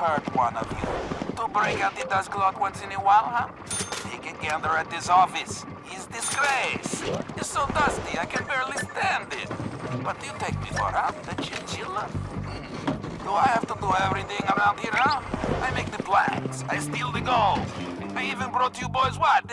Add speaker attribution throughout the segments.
Speaker 1: hurt one of you. To break out the dust cloth once in a while, huh? Take a gander at this office. It's disgrace. It's so dusty, I can barely stand it. What do you take me for, huh? The chinchilla? Do I have to do everything around here, huh? I make the plans. I steal the gold. I even brought you boys what?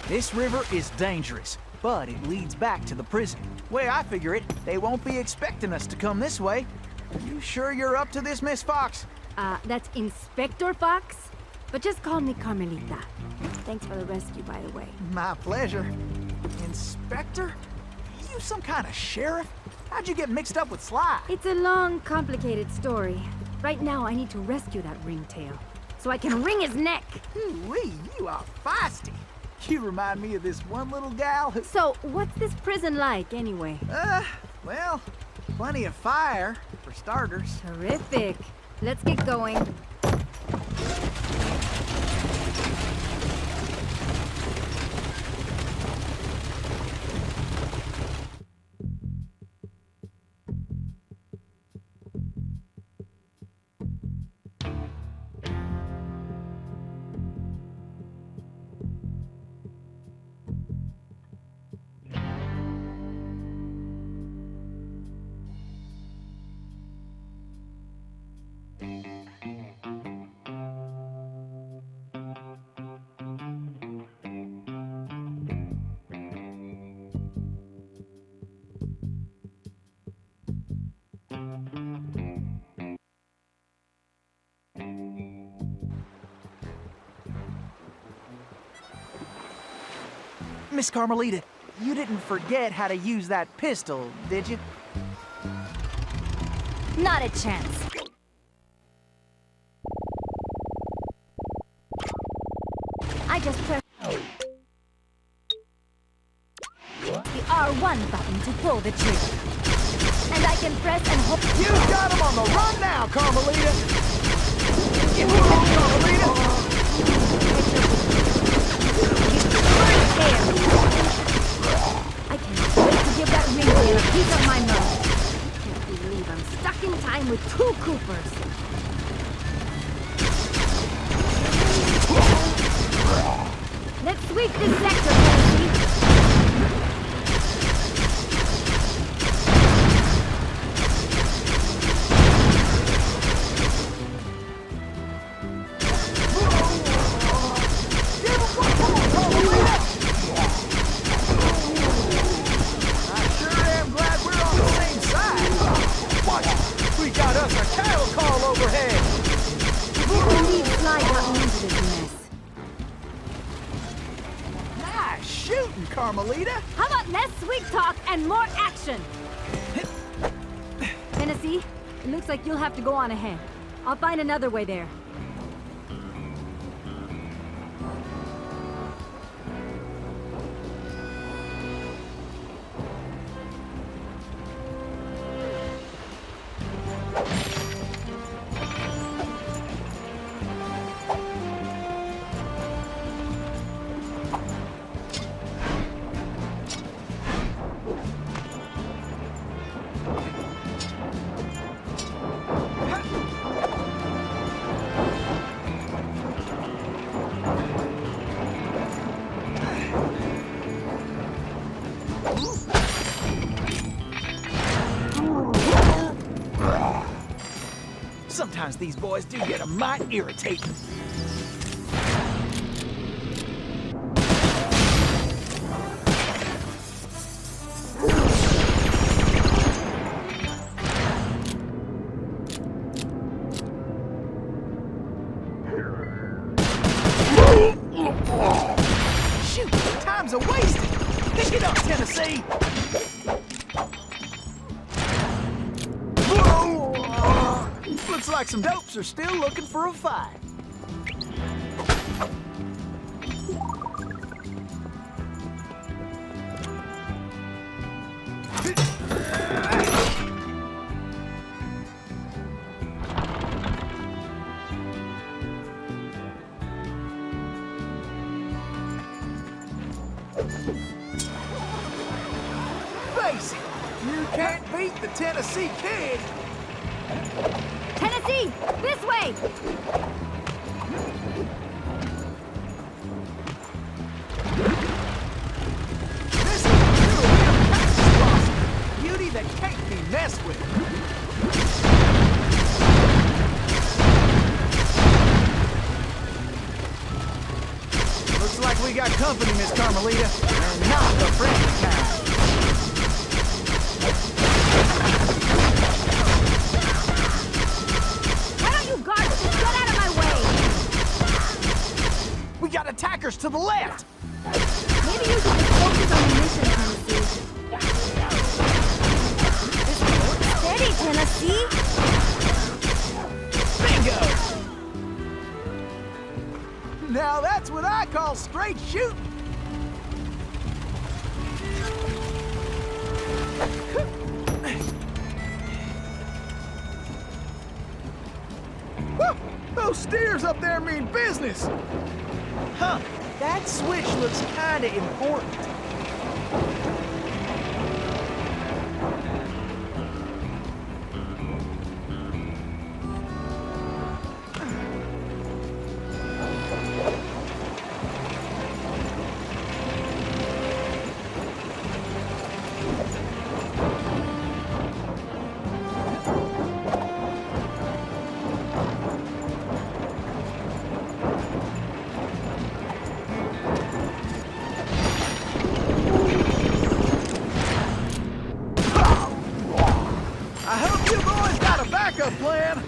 Speaker 2: This river is dangerous, but it leads back to the prison. Way I figure it, they won't be expecting us to come this way. Are you sure you're up to this, Miss Fox?
Speaker 3: That's Inspector Fox? But just call me Carmelita. Thanks for the rescue, by the way.
Speaker 2: My pleasure. Inspector? You some kind of sheriff? How'd you get mixed up with Sly?
Speaker 3: It's a long, complicated story. Right now, I need to rescue that ringtail, so I can wring his neck.
Speaker 2: Ooh-wee, you are feisty. You remind me of this one little gal who...
Speaker 3: So, what's this prison like, anyway?
Speaker 2: Well, plenty of fire, for starters.
Speaker 3: Terrific. Let's get going.
Speaker 2: Miss Carmelita, you didn't forget how to use that pistol, did you?
Speaker 3: Not a chance. I just pressed the R1 button to pull the trigger. And I can press and hold...
Speaker 2: You got him on the run now, Carmelita! Get moving, Carmelita!
Speaker 3: I can't wait to give that ringtail a piece of my mind. I can't believe I'm stuck in time with two Coopers. Let's sweep this sector, Tennessee.
Speaker 2: Carmelita?
Speaker 3: How about less sweet talk and more action? Tennessee, it looks like you'll have to go on ahead. I'll find another way there.
Speaker 2: Sometimes these boys do get a mite irritating. Shoot, time's a-wasted. Pick it up, Tennessee. Whoa! Looks like some dopes are still looking for a fight. Face it, you can't beat the Tennessee Kid.
Speaker 3: Tennessee, this way!
Speaker 2: This is a cactus blossom. Beauty that can't be messed with. Looks like we got company, Miss Carmelita, and not the friendly kind.
Speaker 3: Why don't you guards just get out of my way?
Speaker 2: We got attackers to the left.
Speaker 3: Maybe you should just focus on the mission, Tennessee. Steady, Tennessee!
Speaker 2: Bingo! Now that's what I call straight shooting. Whew, those steers up there mean business. Huh, that switch looks kinda important. I hope you boys got a backup plan.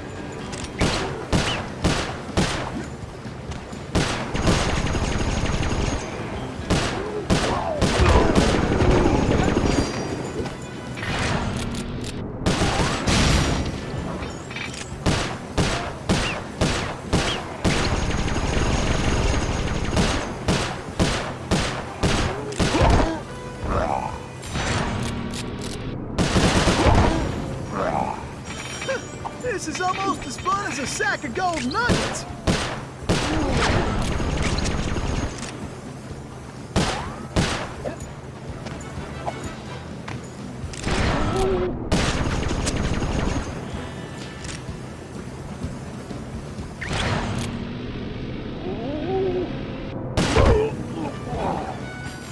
Speaker 2: This is almost as fun as a sack of gold nuggets.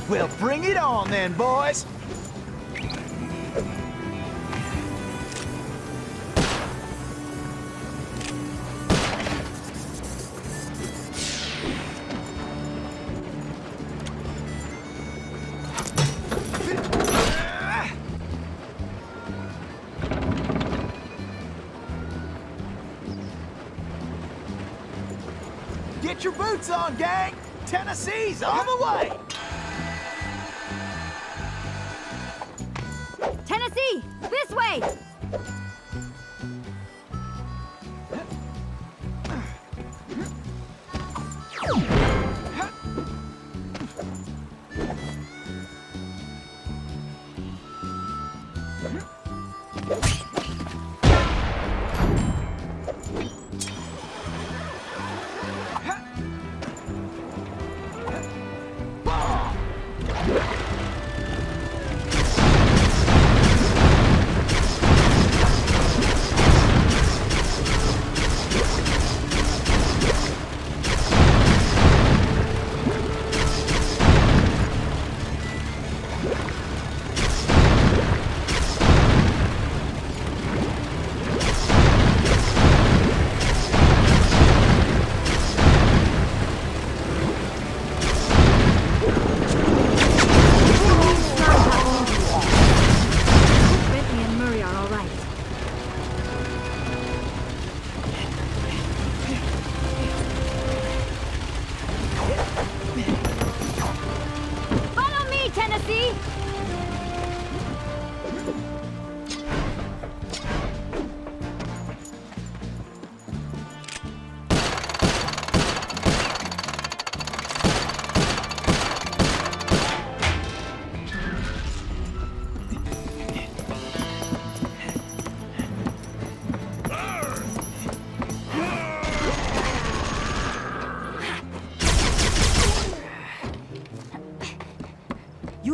Speaker 2: Well, bring it on then, boys. Get your boots on, gang! Tennessee's on the way!
Speaker 3: Tennessee, this way!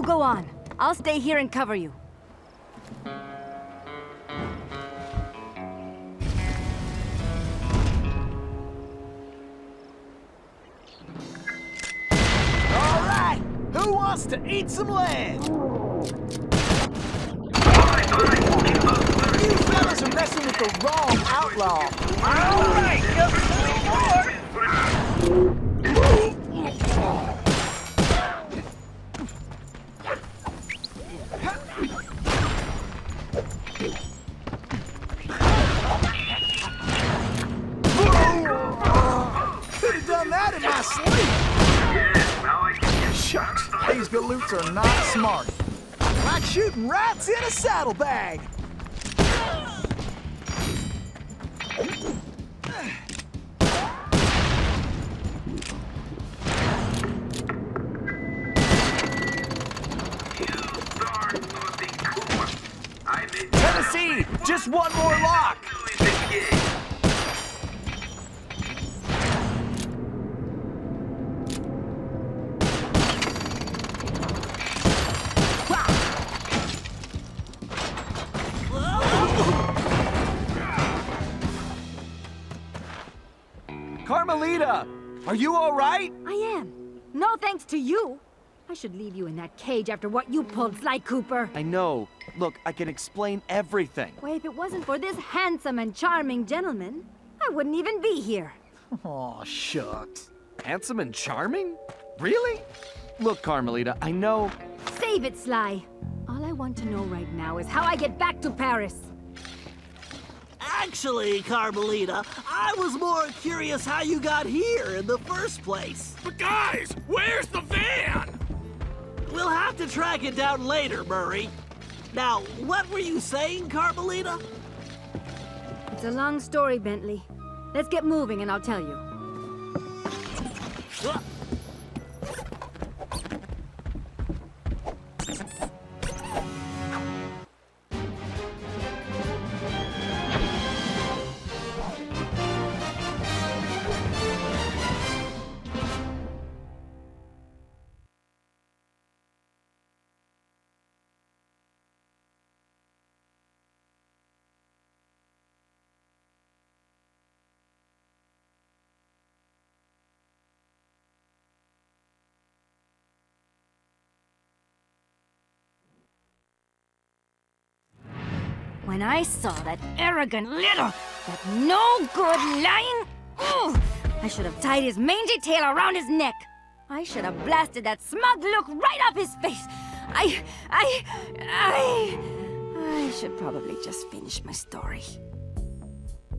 Speaker 3: go on. I'll stay here and cover you.
Speaker 2: All right, who wants to eat some lead? You fellas are messing with the wrong outlaw.
Speaker 4: All right, just
Speaker 2: Could have done that in my sleep. Shucks, these galoots are not smart. Like shooting rats in a saddlebag.
Speaker 4: Tennessee, just one more lock. Carmelita, are you all right?
Speaker 3: I am. No thanks to you. I should leave you in that cage after what you pulled, Sly Cooper.
Speaker 4: I know. Look, I can explain everything.
Speaker 3: Why, if it wasn't for this handsome and charming gentleman, I wouldn't even be here.
Speaker 2: Aw, shucks.
Speaker 4: Handsome and charming? Really? Look, Carmelita, I know...
Speaker 3: Save it, Sly. All I want to know right now is how I get back to Paris.
Speaker 5: Actually, Carmelita, I was more curious how you got here in the first place.
Speaker 6: But guys, where's the van?
Speaker 5: We'll have to track it down later, Murray. Now, what were you saying, Carmelita?
Speaker 3: It's a long story, Bentley. Let's get moving and I'll tell you. When I saw that arrogant little, that no-good lying... Ooh, I should have tied his mangy tail around his neck. I should have blasted that smug look right off his face. I should probably just finish my story.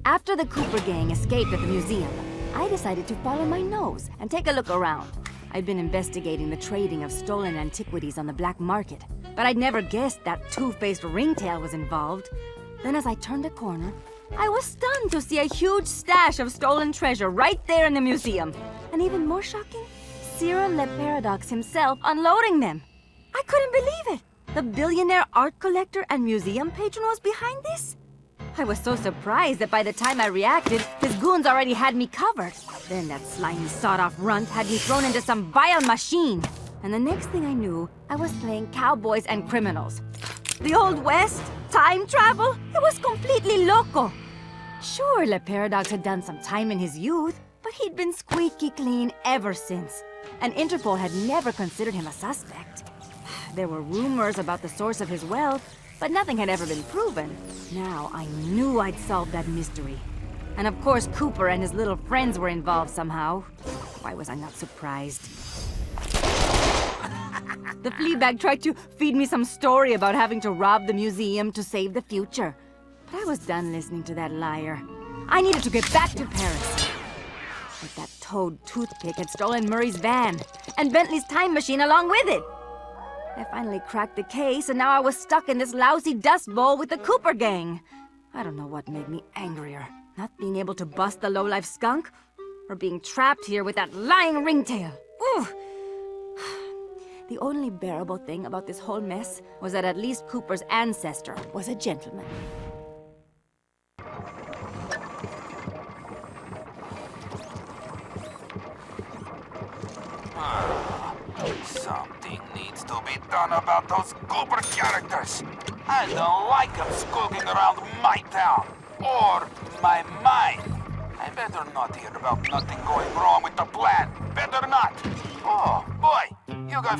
Speaker 3: After the Cooper gang escaped at the museum, I decided to follow my nose and take a look around. I'd been investigating the trading of stolen antiquities on the black market, but I'd never guessed that two-faced ringtail was involved. Then as I turned a corner, I was stunned to see a huge stash of stolen treasure right there in the museum. And even more shocking, Cyril Le Paradox himself unloading them. I couldn't believe it. The billionaire art collector and museum patron was behind this? I was so surprised that by the time I reacted, his goons already had me covered. Then that slimy sawed-off runt had me thrown into some vile machine. And the next thing I knew, I was playing cowboys and criminals. The Old West? Time travel? It was completely loco. Sure, Le Paradox had done some time in his youth, but he'd been squeaky clean ever since. And Interpol had never considered him a suspect. There were rumors about the source of his wealth, but nothing had ever been proven. Now I knew I'd solved that mystery. And of course Cooper and his little friends were involved somehow. Why was I not surprised? The Fleabag tried to feed me some story about having to rob the museum to save the future. But I was done listening to that liar. I needed to get back to Paris. But that toad toothpick had stolen Murray's van, and Bentley's time machine along with it. I finally cracked the case, and now I was stuck in this lousy dust bowl with the Cooper gang. I don't know what made me angrier. Not being able to bust the lowlife skunk, or being trapped here with that lying ringtail. Ooh! The only bearable thing about this whole mess was that at least Cooper's ancestor was a gentleman.
Speaker 1: Something needs to be done about those Cooper characters. I don't like them skulking around my town. Or my mind. I better not hear about nothing going wrong with the plan. Better not. Oh, boy. You got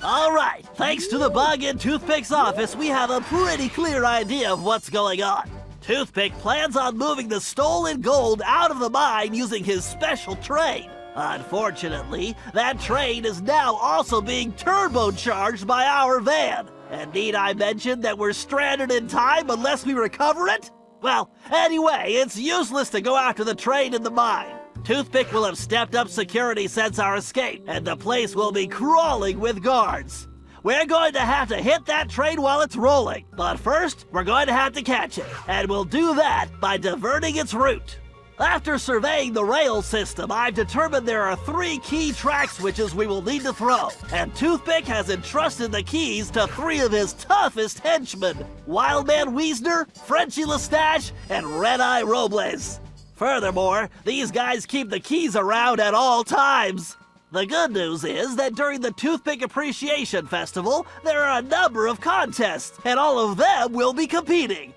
Speaker 5: All right, thanks to the bug in Toothpick's office, we have a pretty clear idea of what's going on. Toothpick plans on moving the stolen gold out of the mine using his special train. Unfortunately, that train is now also being turbocharged by our van. And need I mention that we're stranded in time unless we recover it? Well, anyway, it's useless to go after the train in the mine. Toothpick will have stepped up security since our escape, and the place will be crawling with guards. We're going to have to hit that train while it's rolling, but first, we're going to have to catch it, and we'll do that by diverting its route. After surveying the rail system, I've determined there are 3 key track switches we will need to throw, and Toothpick has entrusted the keys to 3 of his toughest henchmen, Wildman Wiesner, Frenchie Lestage, and Red-Eye Robles. Furthermore, these guys keep the keys around at all times. The good news is that during the Toothpick Appreciation Festival, there are a number of contests, and all of them will be competing.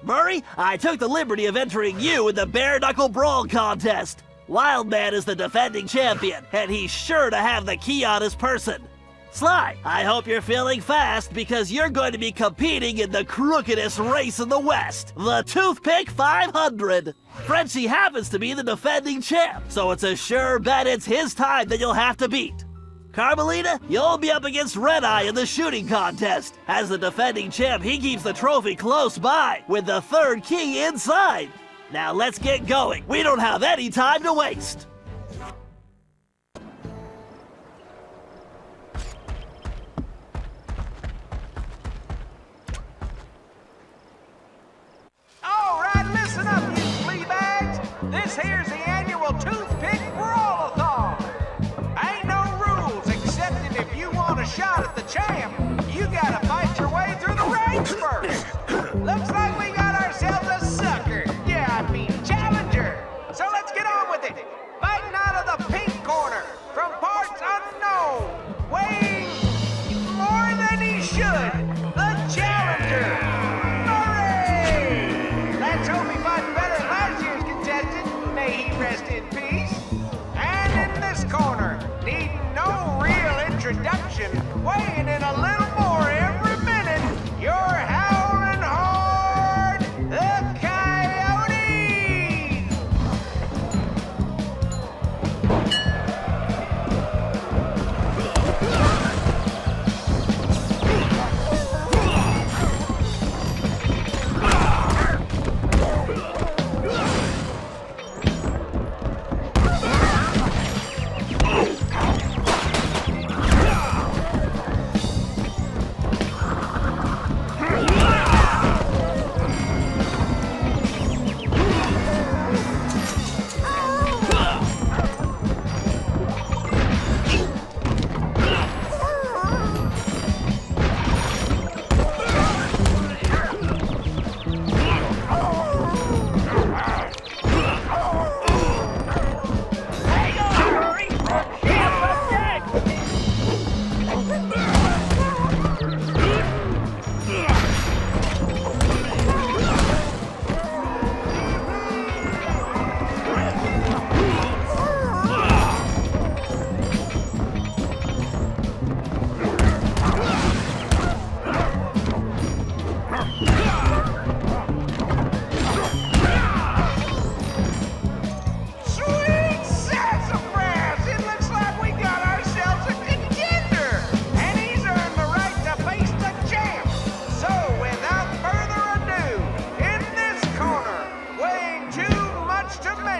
Speaker 5: Murray, I took the liberty of entering you in the Bare Knuckle Brawl contest. Wildman is the defending champion, and he's sure to have the key on his person. Sly, I hope you're feeling fast because you're going to be competing in the crookedest race in the West, the Toothpick 500. Frenchie happens to be the defending champ, so it's a sure bet it's his time that you'll have to beat. Carmelita, you'll be up against Red-Eye in the shooting contest. As the defending champ, he keeps the trophy close by, with the 3rd key inside. Now let's get going. We don't have any time to waste.
Speaker 2: All right, listen up, you flea bags. This here's the annual Toothpick Brawl-a-thon. Ain't no rules, except that if you want a shot at the champ, you gotta fight your way through the ranks first. Looks like we got ourselves a sucker. Yeah, I mean challenger. So let's get on with it. Fighting out of the pink corner, from parts unknown, weighing more than he should, the challenger. Let's hope he fights better than last year's contestant. May he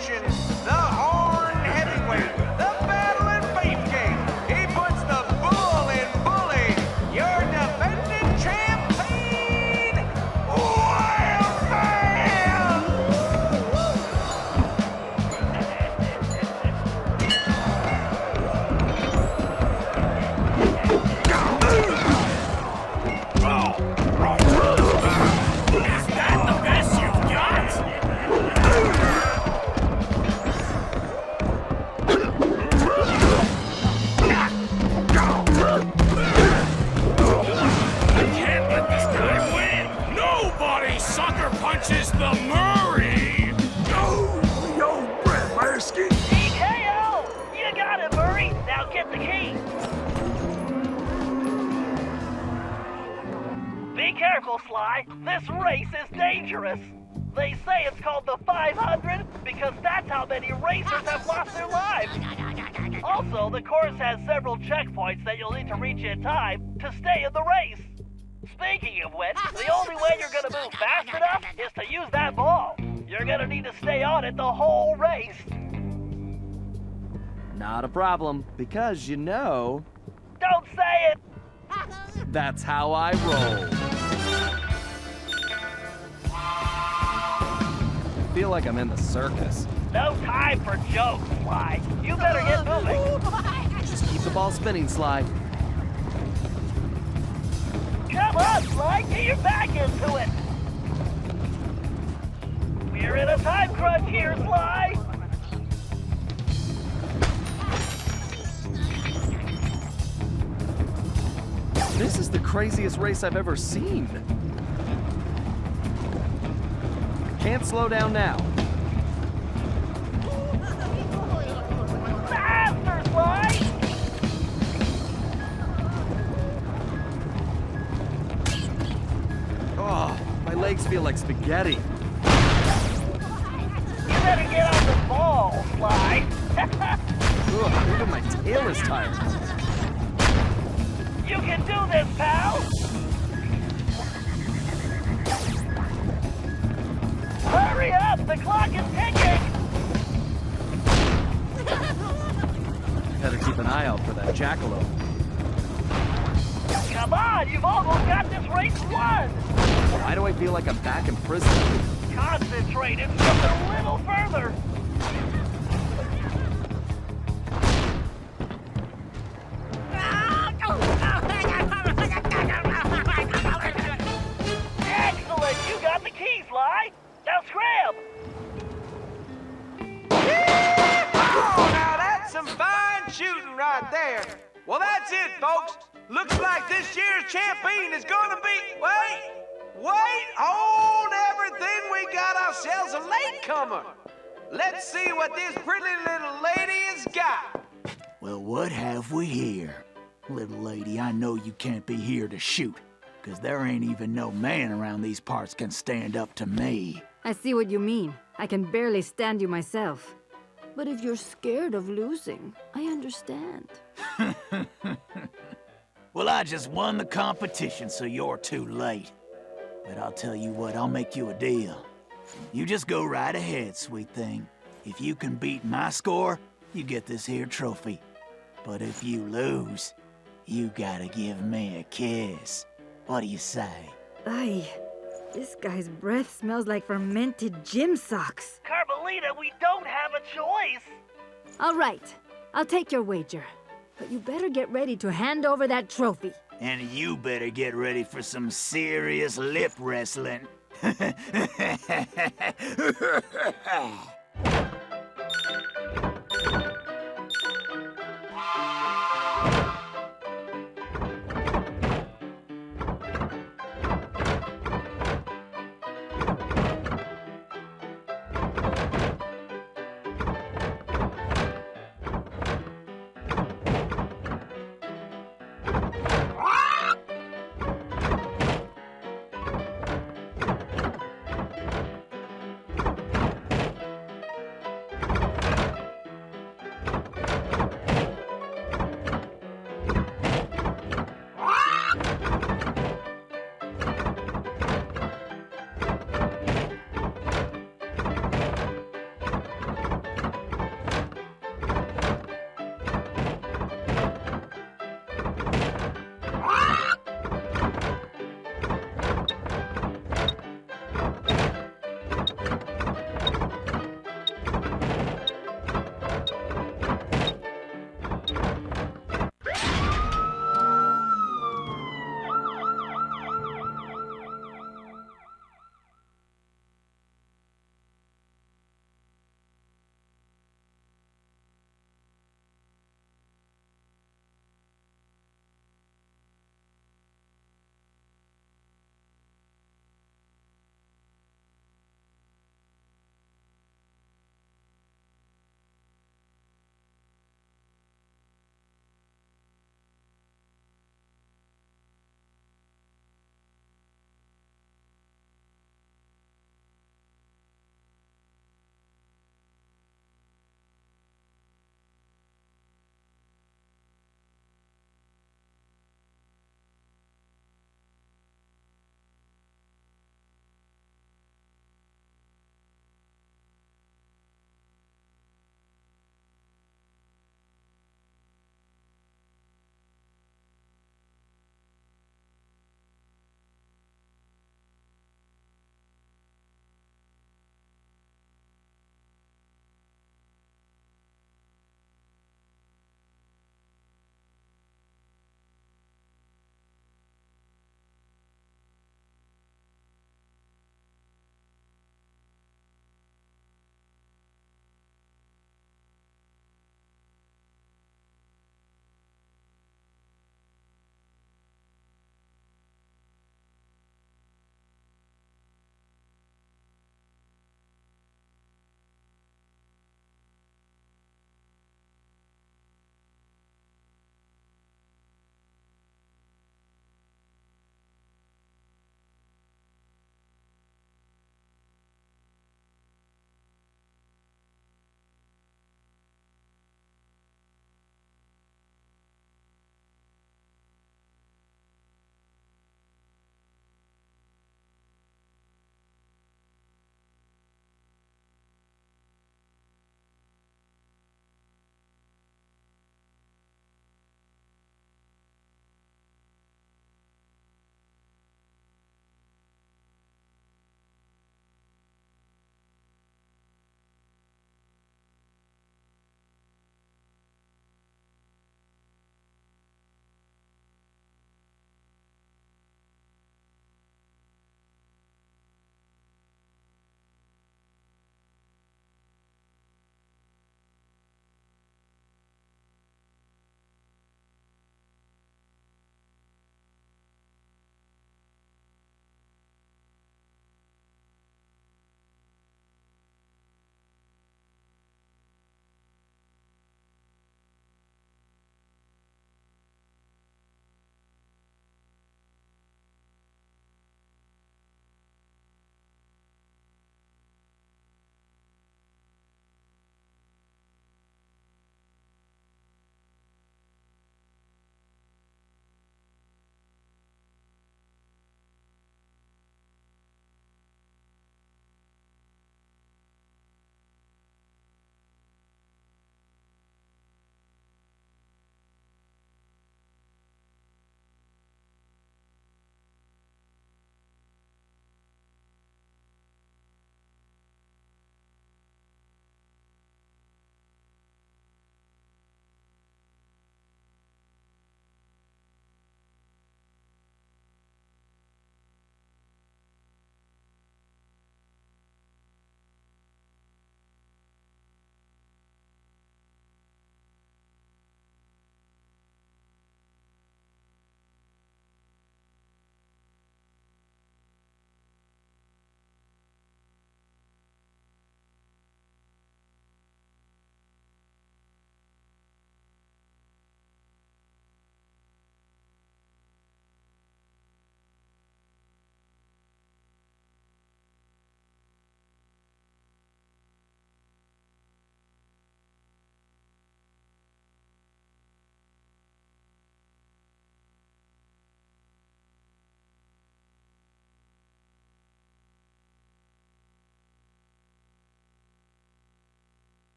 Speaker 2: attention, the Horn Heavyweight, the Battling Beef King. He puts the bull in bully, your defending champion, Wildman!
Speaker 6: Is that the best you've got? I can't let this guy win! Nobody sucker punches the Murray! Go, yo, Brett Marsky!
Speaker 5: TKO! You got it, Murray. Now get the key. Be careful, Sly. This race is dangerous. They say it's called the 500 because that's how many racers have lost their lives. Also, the course has several checkpoints that you'll need to reach in time to stay in the race. Speaking of which, the only way you're gonna move fast enough is to use that ball. You're gonna need to stay on it the whole race.
Speaker 4: Not a problem, because you know,
Speaker 5: Don't say it!
Speaker 4: that's how I roll. I feel like I'm in the circus.
Speaker 5: No time for jokes, Sly. You better get moving.
Speaker 4: Just keep the ball spinning, Sly.
Speaker 5: Come on, Sly, get your back into it. We're in a time crunch here, Sly.
Speaker 4: This is the craziest race I've ever seen. Can't slow down now.
Speaker 5: Faster, Sly.
Speaker 4: Oh, my legs feel like spaghetti.
Speaker 5: You better get on the ball, Sly.
Speaker 4: Ugh, even my tail is tired.
Speaker 5: You can do this, pal. Hurry up, the clock is ticking.
Speaker 4: Better keep an eye out for that jackalope.
Speaker 5: Come on, you've almost got this race won.
Speaker 4: Why do I feel like I'm back in prison?
Speaker 5: Concentrate and just a little further. Excellent, you got the keys, Sly. Now scram.
Speaker 2: Oh, now that's some fine shooting right there. Well, that's it, folks. Looks like this year's champion is gonna be... Wait, hold everything. We got ourselves a latecomer. Let's see what this pretty little lady has got.
Speaker 7: Well, what have we here? Little lady, I know you can't be here to shoot, 'cause there ain't even no man around these parts can stand up to me.
Speaker 3: I see what you mean. I can barely stand you myself. But if you're scared of losing, I understand.
Speaker 7: Well, I just won the competition, so you're too late. But I'll tell you what, I'll make you a deal. You just go right ahead, sweet thing. If you can beat my score, you get this here trophy. But if you lose, you gotta give me a kiss. What do you say?
Speaker 3: Ay, this guy's breath smells like fermented gym socks.
Speaker 5: Carmelita, we don't have a choice.
Speaker 3: All right, I'll take your wager. But you better get ready to hand over that trophy.
Speaker 7: And you better get ready for some serious lip wrestling.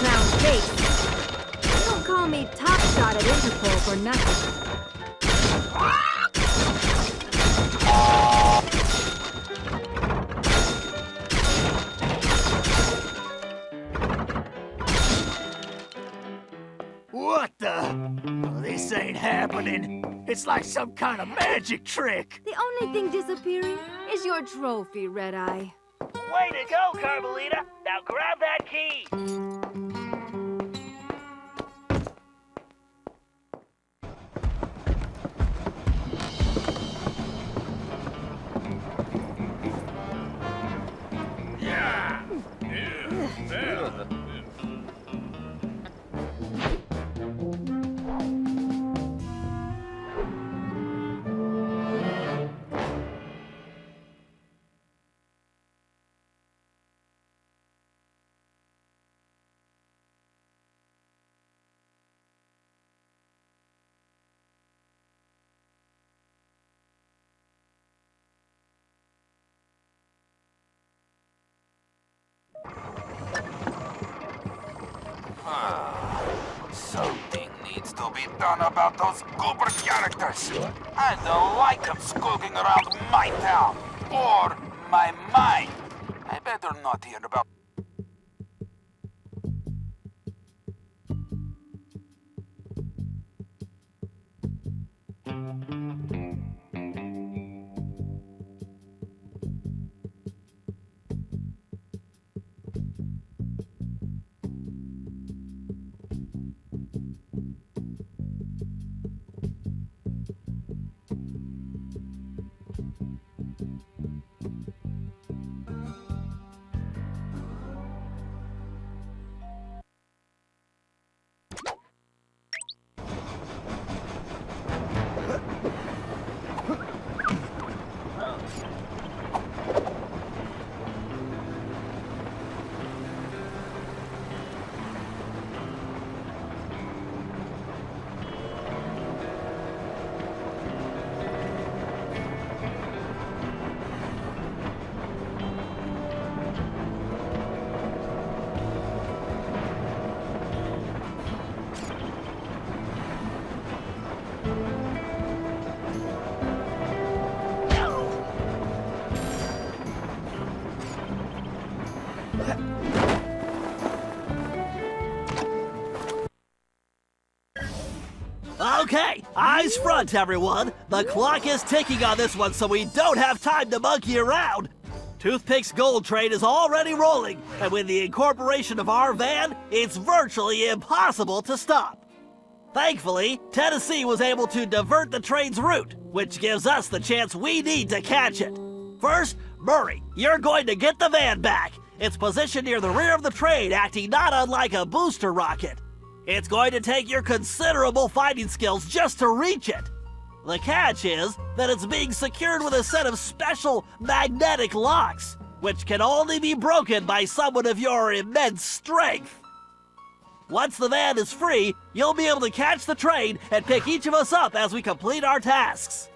Speaker 3: clown's face. Don't call me top shot at Interpol for nothing.
Speaker 7: What the? This ain't happening. It's like some kind of magic trick.
Speaker 3: The only thing disappearing is your trophy, Red Eye.
Speaker 5: Way to go, Carmelita! Now grab that key!
Speaker 1: Something needs to be done about those goober characters. I don't like them skulking around my town or my mind. I better not hear about.
Speaker 5: Okay, eyes front, everyone. The clock is ticking on this one, so we don't have time to monkey around. Toothpick's gold train is already rolling, and with the incorporation of our van, it's virtually impossible to stop. Thankfully, Tennessee was able to divert the train's route, which gives us the chance we need to catch it. First, Murray, you're going to get the van back. It's positioned near the rear of the train, acting not unlike a booster rocket. It's going to take your considerable fighting skills just to reach it. The catch is that it's being secured with a set of special magnetic locks, which can only be broken by someone of your immense strength. Once the van is free, you'll be able to catch the train and pick each of us up as we complete our tasks.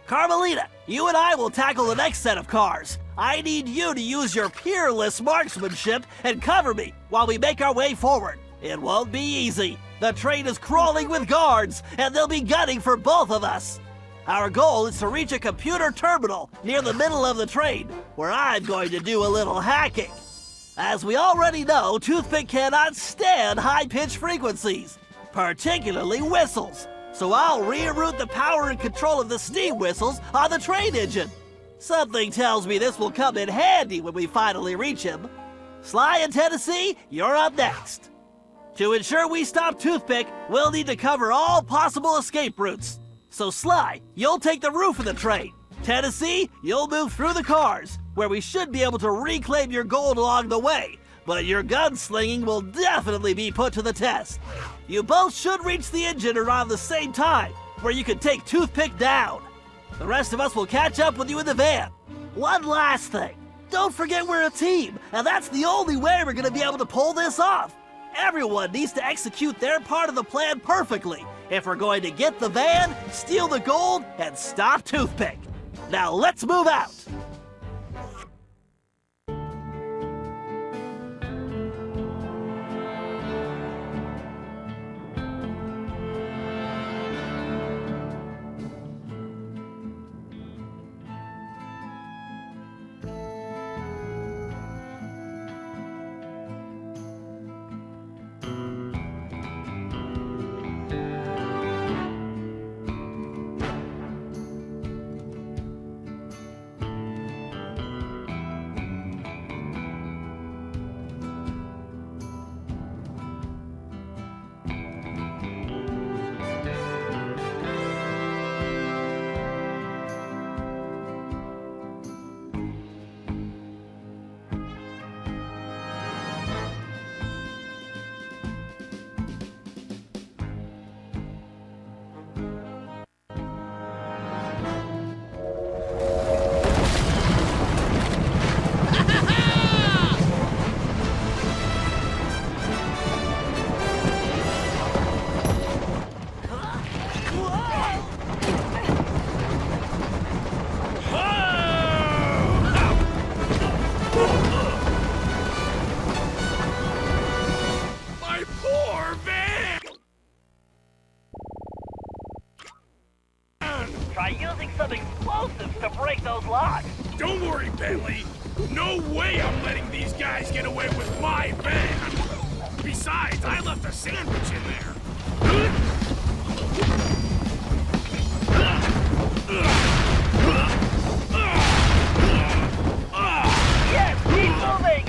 Speaker 5: Carmelita, you and I will tackle the next set of cars. I need you to use your peerless marksmanship and cover me while we make our way forward. It won't be easy. The train is crawling with guards, and they'll be gunning for both of us. Our goal is to reach a computer terminal near the middle of the train, where I'm going to do a little hacking. As we already know, Toothpick cannot stand high-pitched frequencies, particularly whistles. So I'll reroute the power and control of the steam whistles on the train engine. Something tells me this will come in handy when we finally reach him. Sly and Tennessee, you're up next. To ensure we stop Toothpick, we'll need to cover all possible escape routes. So Sly, you'll take the roof of the train. Tennessee, you'll move through the cars, where we should be able to reclaim your gold along the way. But your gunslinging will definitely be put to the test. You both should reach the engine around the same time, where you can take Toothpick down. The rest of us will catch up with you in the van. One last thing. Don't forget we're a team, and that's the only way we're going to be able to pull this off. Everyone needs to execute their part of the plan perfectly if we're going to get the van, steal the gold, and stop Toothpick. Now let's move out. using some explosives to break those locks.
Speaker 6: Don't worry, Bentley. No way I'm letting these guys get away with my van. Besides, I left a sandwich in there.
Speaker 5: Yes, keep moving!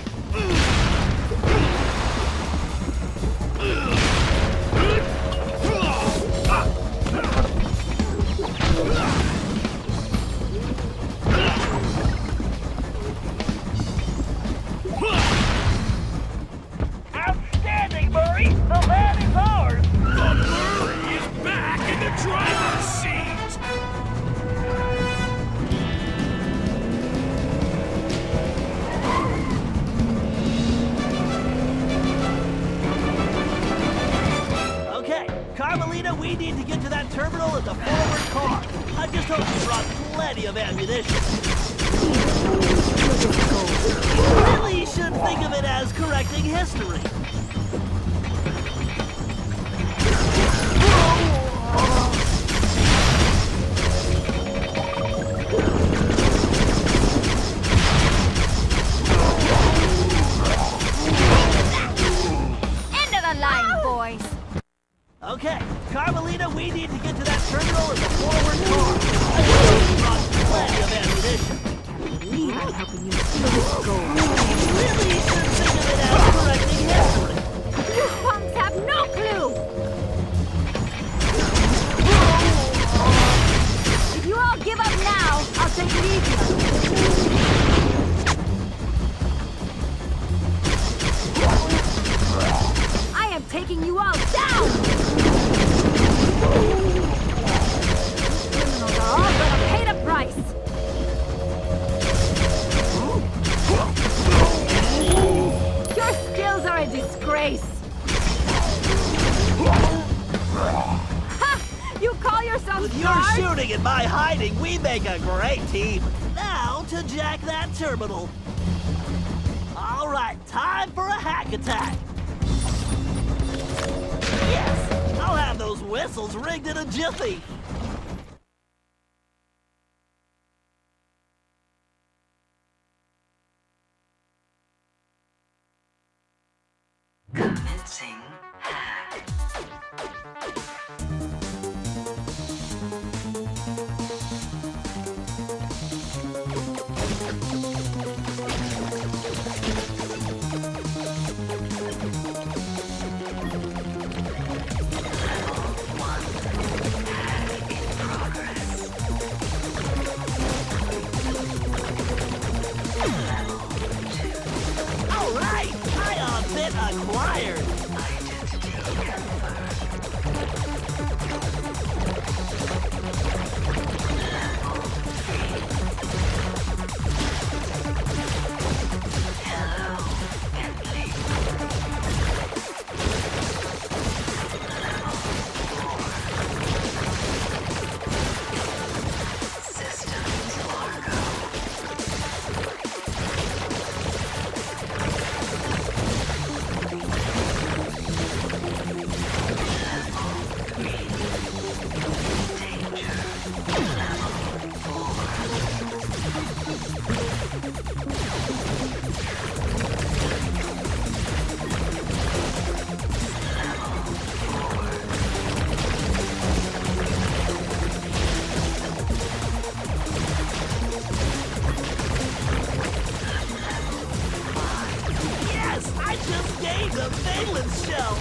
Speaker 5: Outstanding, Murray! The van is ours!
Speaker 6: The Murray is back in the driver's seat!
Speaker 5: Okay, Carmelita, we need to get to that terminal in the forward car. I just hope you brought plenty of ammunition. You really should think of it as correcting history.
Speaker 3: End of the line, boys.
Speaker 5: Okay, Carmelita, we need to get to that terminal in the forward car. I just hope you brought plenty of ammunition.
Speaker 3: Believe I'm helping you steal this gold.
Speaker 5: You really should think of it as correcting history.
Speaker 3: You punks have no clue! If you all give up now, I'll take it easier. I am taking you all down! Criminals are all gonna pay the price! Your skills are a disgrace! Ha! You call yourself
Speaker 5: With your
Speaker 3: smart?
Speaker 5: shooting and my hiding, we make a great team. Now to jack that terminal. All right, time for a hack attack. Yes, I'll have those whistles rigged in a jiffy.
Speaker 8: Commencing hack.
Speaker 5: All right, ion bit acquired.
Speaker 8: Identity confirmed. Hello, Bentley. Systems Largo.
Speaker 5: Yes, I just gained a valence shell.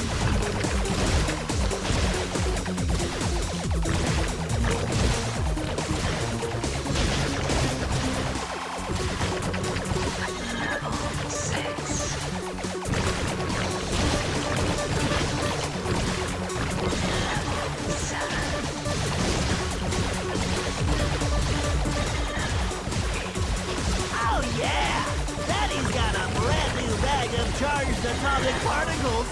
Speaker 5: Oh yeah! Daddy's got a brand new bag of charged atomic particles.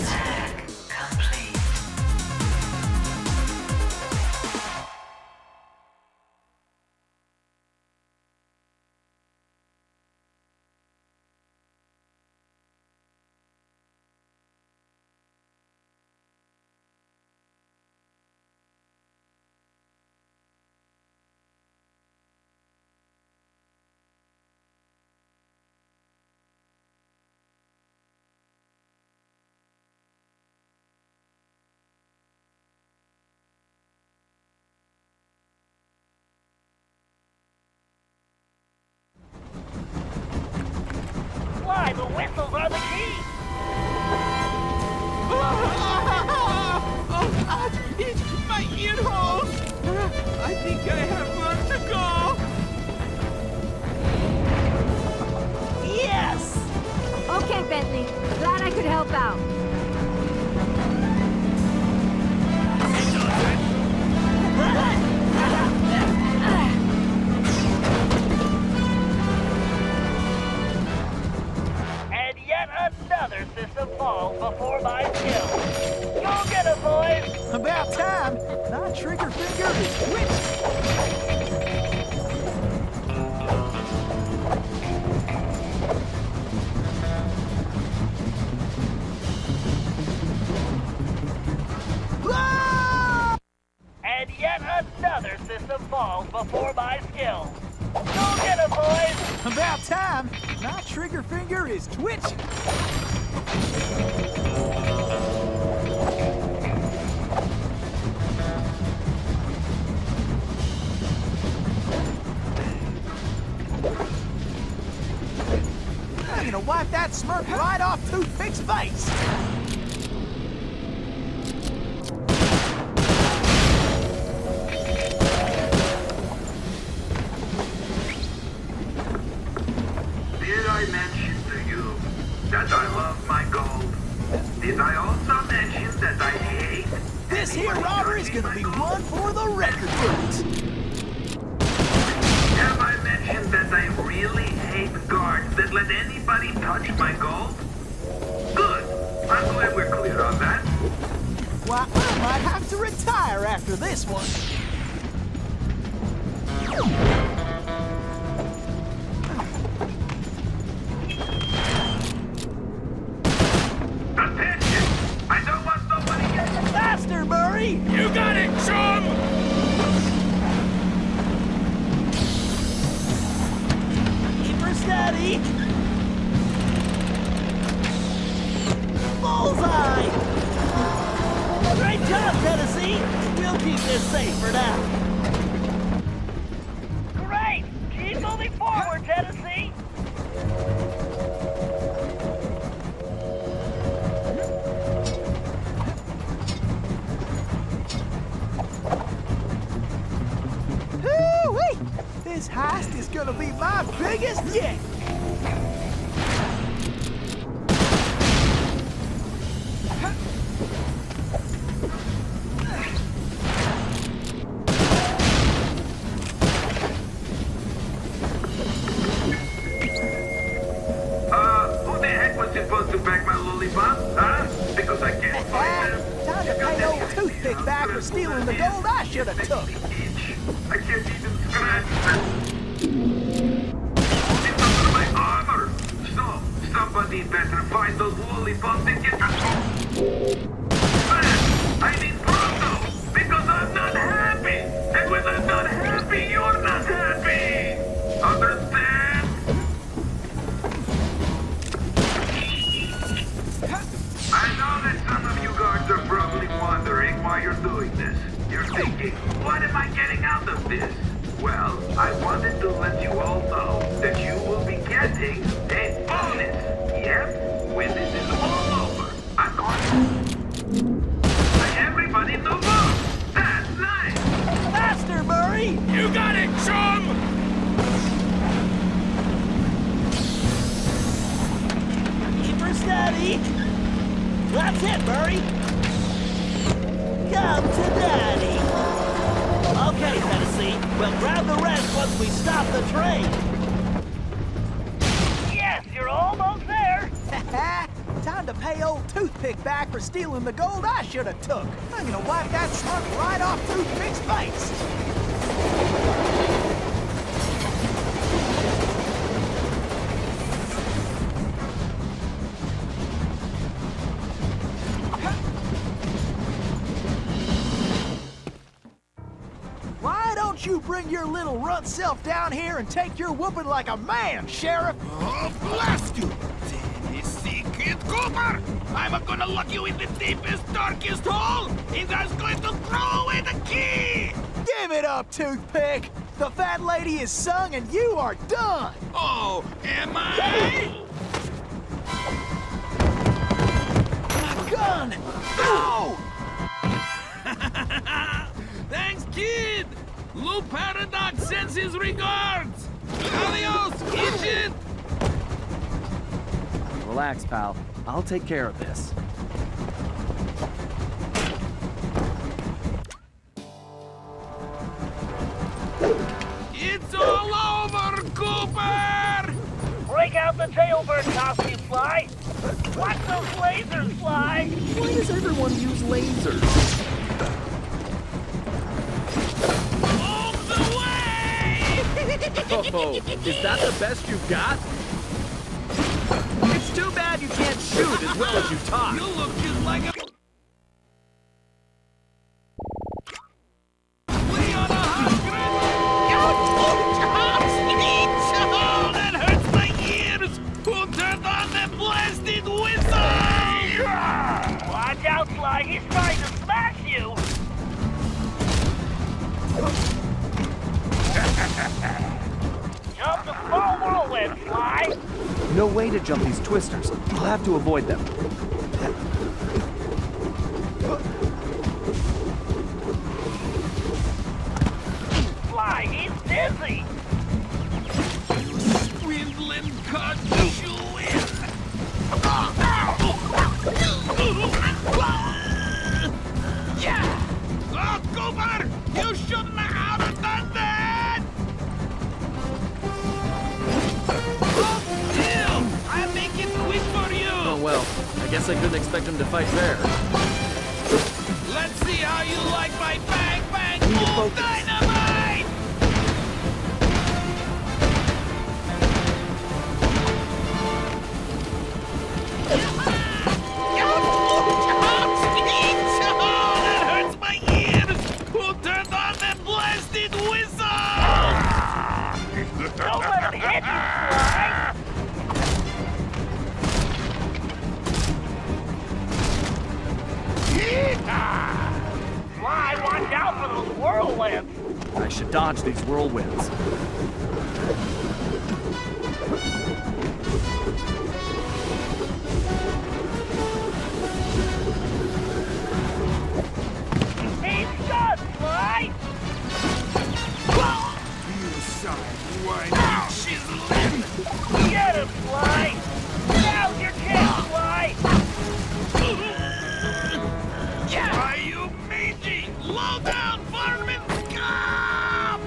Speaker 8: Hack complete.
Speaker 6: I think I have one to go.
Speaker 5: Yes!
Speaker 3: Okay, Bentley. Glad I could help out.
Speaker 5: And yet another system falls before my skill. Go get it, boys!
Speaker 2: About time. My trigger finger is twitching.
Speaker 5: And yet another system falls before my skill. Go get it, boys!
Speaker 2: About time. My trigger finger is twitching. I'm gonna wipe that smirk right off Toothpick's face.
Speaker 1: Did I mention to you that I love my gold? Did I also mention that I hate?
Speaker 2: This here robbery is gonna be one for the record books.
Speaker 1: Have I mentioned that I really hate guards that let anybody touch my gold? Good. I'm glad we're clear on that.
Speaker 2: Why, I might have to retire after this one.
Speaker 1: Attention! I don't want nobody getting
Speaker 5: Faster, Murray!
Speaker 6: You got it, chum!
Speaker 5: Keep her steady! Bullseye! Great job, Tennessee! We'll keep this safe for now. Great! Keep moving forward, Tennessee!
Speaker 2: Hoo-wee! This heist is gonna be my biggest yet.
Speaker 1: who the heck was supposed to pack my lollipop? Huh? Because I can't find them.
Speaker 2: Time to pay old Toothpick back for stealing the gold I should have took.
Speaker 1: I can't even scratch them. It's under my armor. So, somebody better find those lollipops and get them. Man, I need pronto, because I'm not happy. And when I'm not happy, you're not happy. Understand? I know that some of you guards are probably wondering why you're doing this. You're thinking, what am I getting out of this? Well, I wanted to let you all know that you will be getting a bonus. Yep, when this is all over, I'm going to... Everybody move on! That's nice!
Speaker 5: Faster, Murray!
Speaker 6: You got it, chum!
Speaker 5: Keep her steady! That's it, Murray! Come to Daddy! Okay, Tennessee, we'll grab the rest once we stop the train! Yes, you're almost there!
Speaker 2: Time to pay old Toothpick back for stealing the gold I should have took. I'm gonna wipe that smirk right off Toothpick's face. Why don't you bring your little runt self down here and take your whooping like a man, Sheriff?
Speaker 6: Oh, blast you! Tennessee Kid Cooper! I'm gonna lock you in the deepest, darkest hole, and I'm going to throw away the key!
Speaker 2: Give it up, Toothpick! The fat lady is sung and you are done!
Speaker 6: Oh, am I?
Speaker 2: My gun! No!
Speaker 6: Thanks, kid! Lou Paradox sends his regards! Adios, idiot!
Speaker 4: Relax, pal. I'll take care of this.
Speaker 6: It's all over, Cooper!
Speaker 5: Break out the Jailbreak costume, Fly! Watch those lasers, Fly!
Speaker 4: Why does everyone use lasers?
Speaker 6: Off the way!
Speaker 4: Oh, is that the best you've got? It's too bad you can't shoot as well as you talk.
Speaker 6: You look just like a... Leon a hundred! Oh, that hurts my ears! Who turned on the blasted whistle?
Speaker 5: Watch out, Fly! He's trying to smash you! Jump the small whirlwind, Fly!
Speaker 4: No way to jump these twisters. I'll have to avoid them.
Speaker 5: Fly, he's dizzy!
Speaker 6: Swindling Cajun! Yeah! Oh, Cooper! You shouldn't have done that! Oh, deal! I'll make it quick for you!
Speaker 4: Oh well, I guess I couldn't expect him to fight fair.
Speaker 6: Let's see how you like my bang bang
Speaker 4: Need to
Speaker 6: boom
Speaker 4: focus.
Speaker 6: dynamite! That hurts my ears! Who turned on the blasted whistle?
Speaker 5: Don't let him hit you, Fly! Fly, watch out for those whirlwinds!
Speaker 4: I should dodge these whirlwinds.
Speaker 5: He's done, Fly!
Speaker 6: You son of whiny chiseling!
Speaker 5: Get him, Fly! Now's your chance, Fly!
Speaker 6: Why, you mangy, low-down varmint scum!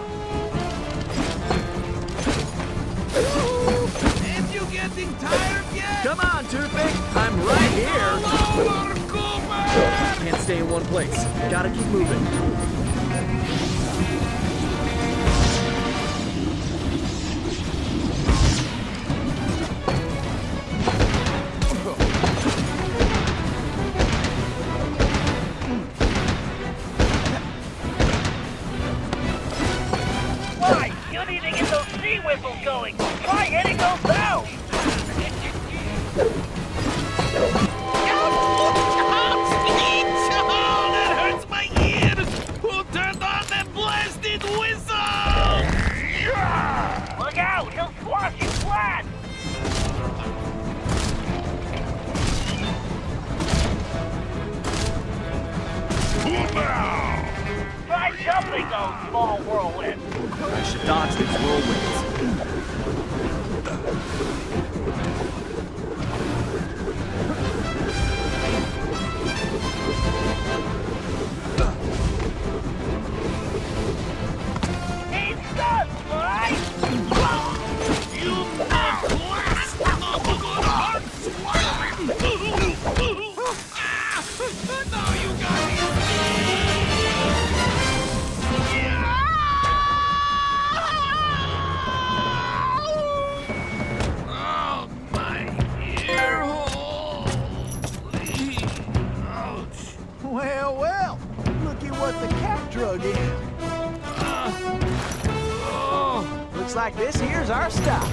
Speaker 6: And you getting tired yet?
Speaker 4: Come on, Toothpick! I'm right here!
Speaker 6: All over, Cooper!
Speaker 4: Can't stay in one place. Gotta keep moving.
Speaker 5: Fly, you need to get those sea whistles going! Try hitting those out!
Speaker 6: Oh, that hurts my ears! Who turned on the blasted whistle?
Speaker 5: Look out! He'll squash you flat! Try jumping those small whirlwinds!
Speaker 4: I should dodge these whirlwinds.
Speaker 5: He's done, Fly!
Speaker 6: You blast! Heart swallowing! Now you got me! Oh, my ear hole! Ouch!
Speaker 2: Well, well, look at what the cat drug in. Looks like this here's our stop.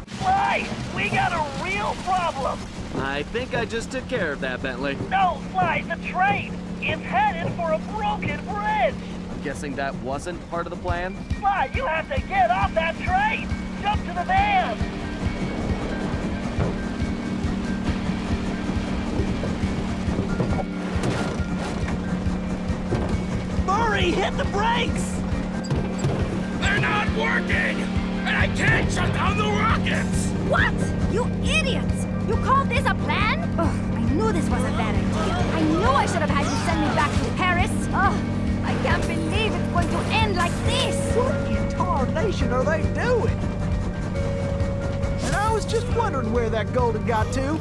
Speaker 5: Fly! We got a real problem!
Speaker 4: I think I just took care of that, Bentley.
Speaker 5: No, Fly, the train! It's headed for a broken bridge!
Speaker 4: Guessing that wasn't part of the plan?
Speaker 5: Fly, you have to get off that train! Jump to the van! Murray, hit the brakes!
Speaker 6: They're not working! And I can't shut down the rockets!
Speaker 3: What? You idiots! You called this a plan? Ugh, I knew this was a bad idea. I knew I should have had you send me back to Paris. Ugh, I can't believe it's going to end like this.
Speaker 2: What in tarnation are they doing? And I was just wondering where that gold had got to.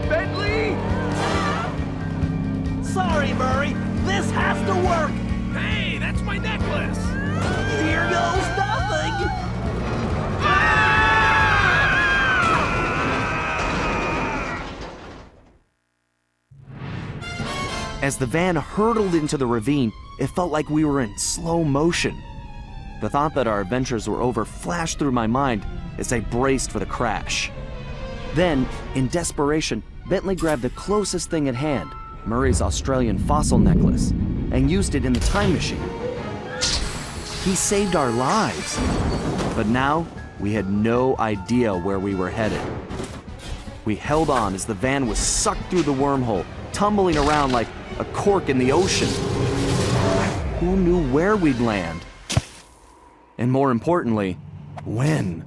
Speaker 4: Bentley!
Speaker 5: Sorry, Murray. This has to work.
Speaker 6: Hey, that's my necklace!
Speaker 5: Here goes nothing.
Speaker 4: As the van hurtled into the ravine, it felt like we were in slow motion. The thought that our adventures were over flashed through my mind as I braced for the crash. Then, in desperation, Bentley grabbed the closest thing at hand, Murray's Australian fossil necklace, and used it in the time machine. He saved our lives. But now, we had no idea where we were headed. We held on as the van was sucked through the wormhole, tumbling around like a cork in the ocean. Who knew where we'd land? And more importantly, when?